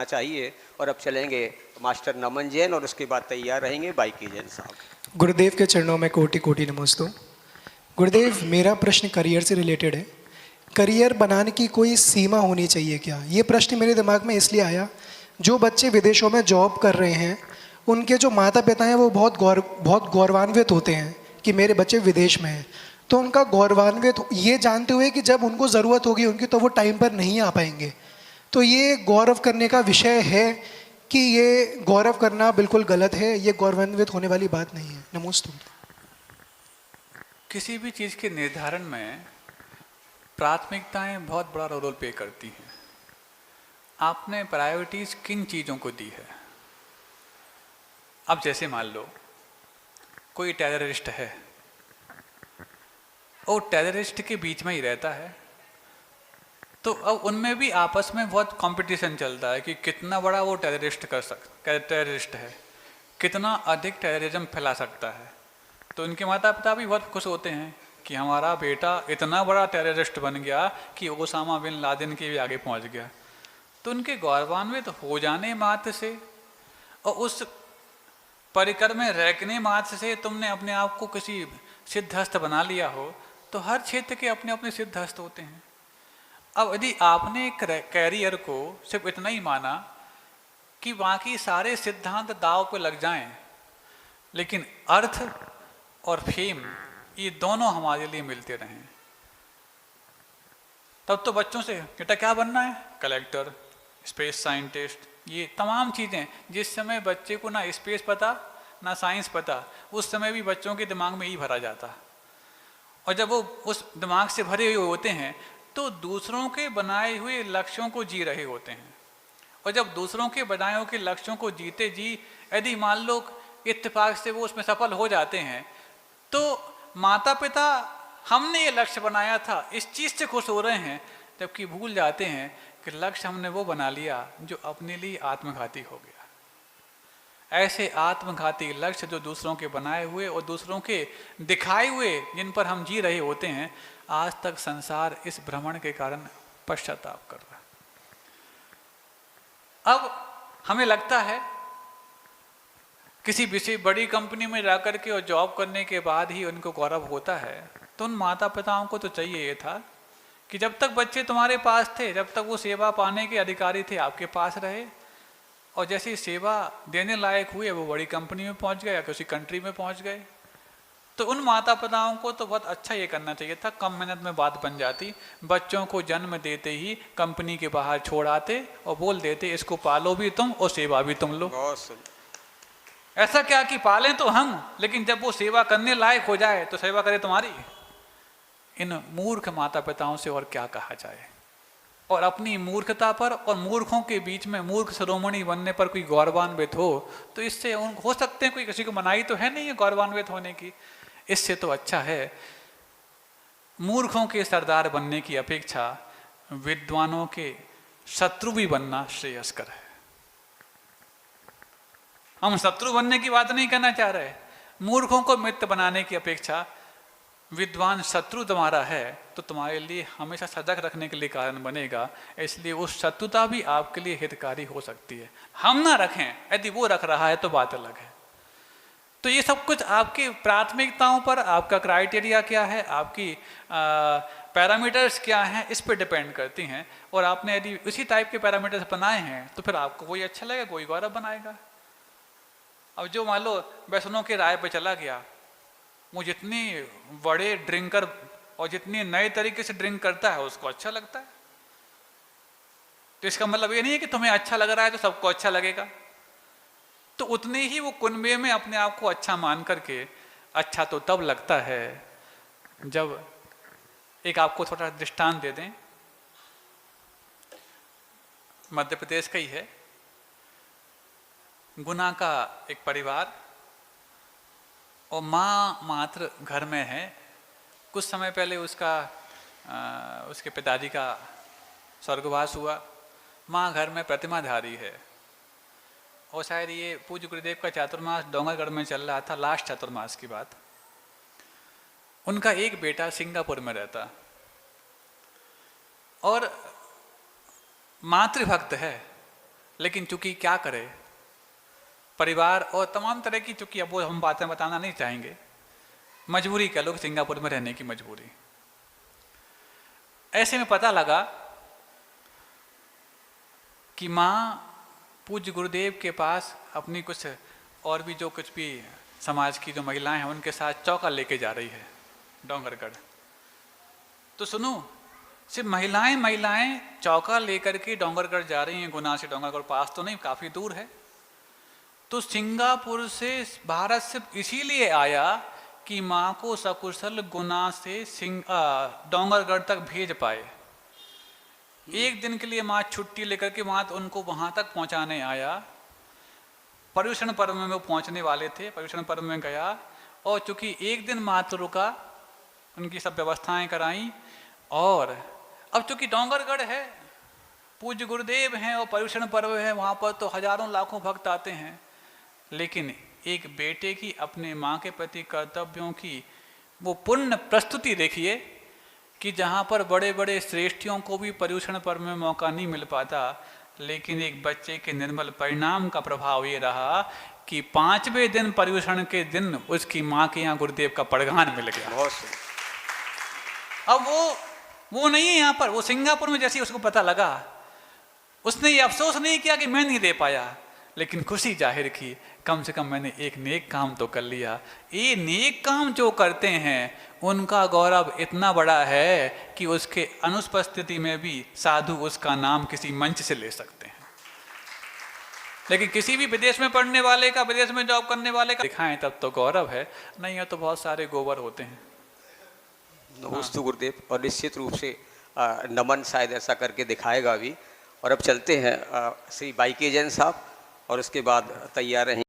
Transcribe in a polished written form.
चाहिए। और अब चलेंगे मास्टर नमन जैन और उसके बाद तैयार रहेंगे बाइकी जैन साहब। गुरुदेव के चरणों में कोटि कोटि नमस्तु। गुरुदेव, मेरा प्रश्न करियर से रिलेटेड है। करियर बनाने की कोई सीमा होनी चाहिए क्या? ये प्रश्न मेरे दिमाग में इसलिए आया, जो बच्चे विदेशों में जॉब कर रहे हैं उनके जो माता पिता हैं वो बहुत गौरवान्वित होते हैं कि मेरे बच्चे विदेश में हैं। तो उनका गौरवान्वित ये जानते हुए कि जब उनको ज़रूरत होगी उनकी तो वो टाइम पर नहीं आ पाएंगे। तो ये गौरव करने का विषय है कि ये गौरव करना बिल्कुल गलत है, ये गौरवान्वित होने वाली बात नहीं है? नमोस्तु। किसी भी चीज़ के निर्धारण में प्राथमिकताएं बहुत बड़ा रोल प्ले करती हैं। आपने प्रायोरिटीज किन चीज़ों को दी है? अब जैसे मान लो कोई टेररिस्ट है और टेररिस्ट के बीच में ही रहता है, तो अब उनमें भी आपस में बहुत कंपटीशन चलता है कि कितना बड़ा वो टेररिस्ट है, कितना अधिक टेररिज्म फैला सकता है। तो उनके माता पिता भी बहुत खुश होते हैं कि हमारा बेटा इतना बड़ा टेररिस्ट बन गया कि ओसामा बिन लादेन के भी आगे पहुंच गया। तो उनके गौरवान्वित हो जाने मात्र से और उस परिकर में रहने मात्र से तुमने अपने आप को किसी सिद्धहस्त बना लिया हो, तो हर क्षेत्र के अपने अपने सिद्धहस्त होते हैं। अब यदि आपने कैरियर को सिर्फ इतना ही माना कि बाकी सारे सिद्धांत दाव पे लग जाएं, लेकिन अर्थ और फेम ये दोनों हमारे लिए मिलते रहें, तब तो बच्चों से बेटा क्या बनना है, कलेक्टर, स्पेस साइंटिस्ट, ये तमाम चीज़ें जिस समय बच्चे को ना स्पेस पता ना साइंस पता, उस समय भी बच्चों के दिमाग में यही भरा जाता। और जब वो उस दिमाग से भरे हुए होते हैं तो दूसरों के बनाए हुए लक्ष्यों को जी रहे होते हैं। और जब दूसरों के बनाए हुए लक्ष्यों को जीते जी यदि मान लो इत्तेफाक से वो उसमें सफल हो जाते हैं, तो माता पिता हमने ये लक्ष्य बनाया था इस चीज़ से खुश हो रहे हैं, जबकि भूल जाते हैं कि लक्ष्य हमने वो बना लिया जो अपने लिए आत्मघाती हो गया। ऐसे आत्मघाती लक्ष्य जो दूसरों के बनाए हुए और दूसरों के दिखाए हुए जिन पर हम जी रहे होते हैं, आज तक संसार इस भ्रमण के कारण पश्चाताप कर रहा है। अब हमें लगता है किसी बड़ी कंपनी में जाकर के और जॉब करने के बाद ही उनको गौरव होता है। तो उन माता पिताओं को तो चाहिए ये था कि जब तक बच्चे तुम्हारे पास थे, जब तक वो सेवा पाने के अधिकारी थे, आपके पास रहे, और जैसे सेवा देने लायक हुए वो बड़ी कंपनी में पहुंच गए या किसी कंट्री में पहुंच गए। तो उन माता पिताओं को तो बहुत अच्छा ये करना चाहिए था, कम मेहनत में बात बन जाती। बच्चों को जन्म देते ही कंपनी के बाहर छोड़ आते और बोल देते इसको पालो भी तुम और सेवा भी तुम लो। ऐसा क्या कि पालें तो हम, लेकिन जब वो सेवा करने लायक हो जाए तो सेवा करे तुम्हारी। इन मूर्ख माता पिताओं से और क्या कहा जाए। और अपनी मूर्खता पर और मूर्खों के बीच में मूर्ख शिरोमणि बनने पर कोई गौरवान्वित हो, तो इससे हो सकते हैं कोई किसी को मनाही तो है नहीं है गौरवान्वित होने की। इससे तो अच्छा है मूर्खों के सरदार बनने की अपेक्षा विद्वानों के शत्रु भी बनना श्रेयस्कर है। हम शत्रु बनने की बात नहीं करना चाह रहे, मूर्खों को मित्र बनाने की अपेक्षा विद्वान शत्रु तुम्हारा है तो तुम्हारे लिए हमेशा सजग रखने के लिए कारण बनेगा। इसलिए उस शत्रुता भी आपके लिए हितकारी हो सकती है। हम ना रखें, यदि वो रख रहा है तो बात अलग है। तो ये सब कुछ आपकी प्राथमिकताओं पर, आपका क्राइटेरिया क्या है, आपकी पैरामीटर्स क्या हैं, इस पर डिपेंड करती हैं। और आपने यदि उसी टाइप के पैरामीटर्स बनाए हैं तो फिर आपको कोई अच्छा लगेगा, कोई गौरव बनाएगा। अब जो मान लो वैष्णव के राय पे चला गया, वो जितनी बड़े ड्रिंकर और जितनी नए तरीके से ड्रिंक करता है उसको अच्छा लगता है। तो इसका मतलब ये नहीं है कि तुम्हें अच्छा लग रहा है तो सबको अच्छा लगेगा। तो उतने ही वो कुनबे में अपने आप को अच्छा मान करके अच्छा तो तब लगता है जब, एक आपको थोड़ा दृष्टांत दे दें, मध्य प्रदेश का ही है, गुना का एक परिवार और माँ मात्र घर में है। कुछ समय पहले उसके पिताजी का स्वर्गवास हुआ। माँ घर में प्रतिमाधारी है और शायद ये पूज्य गुरुदेव का चातुर्मास डोंगरगढ़ में चल रहा था, लास्ट चातुर्मास की बात। उनका एक बेटा सिंगापुर में रहता और मातृभक्त है, लेकिन चूंकि क्या करे, परिवार और तमाम तरह की, चूंकि अब वो हम बातें बताना नहीं चाहेंगे, मजबूरी कह लो, सिंगापुर में रहने की मजबूरी। ऐसे में पता लगा कि माँ पूज्य गुरुदेव के पास अपनी कुछ और भी जो कुछ भी समाज की जो महिलाएं हैं उनके साथ चौका लेके जा रही है डोंगरगढ़। तो सुनो, सिर्फ महिलाएं चौका लेकर के डोंगरगढ़ जा रही हैं। गुना से डोंगरगढ़ पास तो नहीं, काफ़ी दूर है। तो सिंगापुर से भारत सिर्फ इसीलिए आया कि माँ को सकुशल गुना से डोंगरगढ़ तक भेज पाए। एक दिन के लिए माँ छुट्टी लेकर के माँ तो उनको वहाँ तक पहुँचाने आया। पर्यूषण पर्व में वो पहुँचने वाले थे, पर्यूषण पर्व में गया और चूँकि एक दिन माँ तो रुका, उनकी सब व्यवस्थाएं कराई। और अब चूँकि डोंगरगढ़ है, पूज्य गुरुदेव हैं और पर्यूषण पर्व है, वहाँ पर तो हजारों लाखों भक्त आते हैं। लेकिन एक बेटे की अपने माँ के प्रति कर्तव्यों की वो पूर्ण प्रस्तुति देखिए कि जहाँ पर बड़े बड़े श्रेष्ठियों को भी पर्यूषण पर्व में मौका नहीं मिल पाता, लेकिन एक बच्चे के निर्मल परिणाम का प्रभाव ये रहा कि 5वें दिन पर्यूषण के दिन उसकी माँ के यहाँ गुरुदेव का पड़गान मिल गया। बहुत अब वो नहीं है यहाँ पर, वो सिंगापुर में जैसे उसको पता लगा, उसने ये अफसोस नहीं किया कि मैं नहीं दे पाया, लेकिन खुशी जाहिर की, कम से कम मैंने एक नेक काम तो कर लिया। ये नेक काम जो करते हैं उनका गौरव इतना बड़ा है कि उसके अनुपस्थिति में भी साधु उसका नाम किसी मंच से ले सकते हैं। लेकिन किसी भी विदेश में पढ़ने वाले का, विदेश में जॉब करने वाले का दिखाएं तब तो गौरव है, नहीं है तो बहुत सारे गोबर होते हैं। नमोस्तु गुरुदेव। और निश्चित रूप से नमन शायद ऐसा करके दिखाएगा भी। और अब चलते हैं श्री बाईके जैन साहब और उसके बाद तैयार रहेंगे।